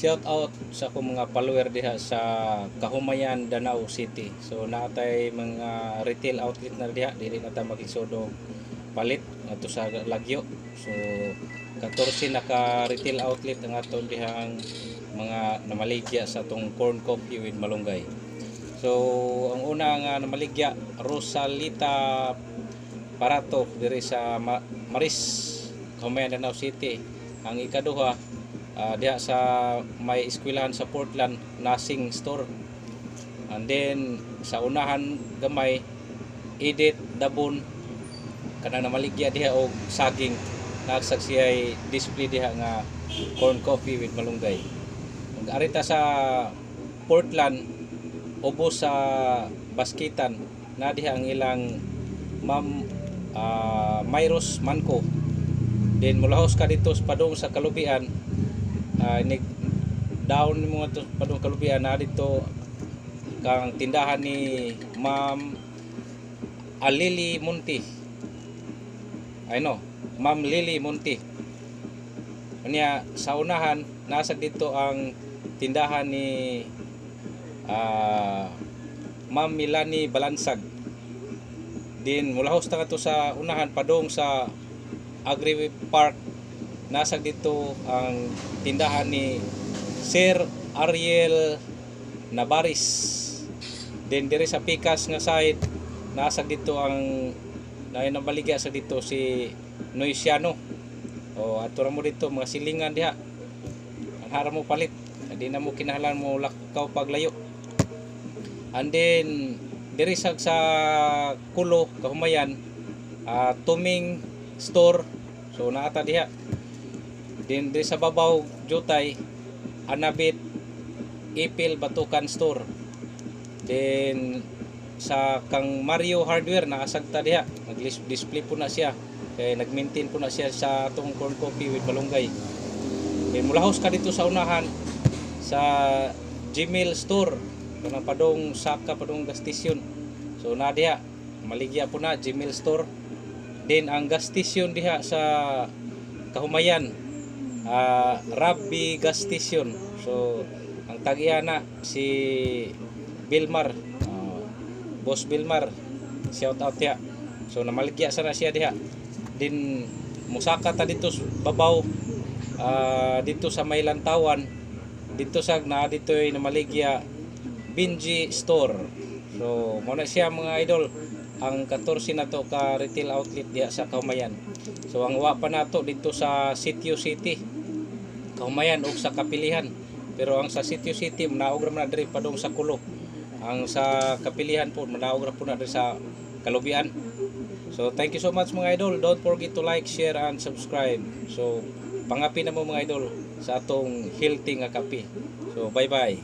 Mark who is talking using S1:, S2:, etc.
S1: Shout out sa akong mga follower diha sa Kahumayan, Danau City. So naatay mga retail outlet na diha, dili na ta makisodong palit ato sa Lagyo. So 14 naka retail outlet ang aton dihang mga namaligya sa atong corn coffee with malunggay. So ang una nga namaligya, Rosalita Parato diri sa Maris, Kahumayan, Danau City. Ang ikaduha, diha sa may eskwelahan sa Portland, Nasing Store. And then sa unahan gamay, Edith Dabon, kanang namaligya diha og saging, nagsagsiyay display diha nga corn coffee with malunggay. Ug arita sa Portland, ubos sa Baskitan, na diha ang ilang Ma'am Myros Manco. Then mulahos ka dito padung sa Kalubian, down mo to padung Kalubian, na dito kang tindahan ni Ma'am Lily Munti. Ma'am Lily Munti. Unya sa unahan nasa dito ang tindahan ni Ma'am Milani Balansag. Din mulahos ta to sa unahan padung sa Agri Park, nasa dito ang tindahan ni Sir Ariel Nabaris. Then diri sa Pikas nga side, nasa dito ang nabaligya sa dito si Noisiano. O ato ra mo dito mga silingan diha. Ang hara mo palit, di na mo kinahanglan mo lakaw paglayo. And then diri sa Kulo, Kahumayan, Tuming Store. So naata diha. Then diri sa babaw Jutay, Anabit Ipil Batukan Store. Then sa kang Mario Hardware, nakasagta diha, nag-display po na siya, kay nag-maintain po na siya sa atong corn coffee with malunggay. Then mulahos ka dito sa unahan sa Gmail Store, kanang padong Saka padong gas station. So na diha maligya po na Gmail Store. Then ang gas station diha sa Kahumayan, Rabbi Gas Station. So ang tag-iya na si Bilmar, Boss Bilmar, shout out diha. So namaligya sana siya diha. Din musaka ta dito babaw, dito sa may Lantawan, dito sa dito ay namaligya Binji Store. So muna siya mga idol, ang 14 na to ka retail outlet diha sa Kahumayan. So ang wa pa nato dito sa Sitio City, Kahumayan ug sa Kapilihan. Pero ang sa Sitio City manaog ra na diri padung sa Kulo. Ang sa Kapilihan po manaog ra po na diri sa Kalubian. So thank you so much mga idol. Don't forget to like, share and subscribe. So pangapi na mo mga idol sa atong healthy nga kape. So bye bye.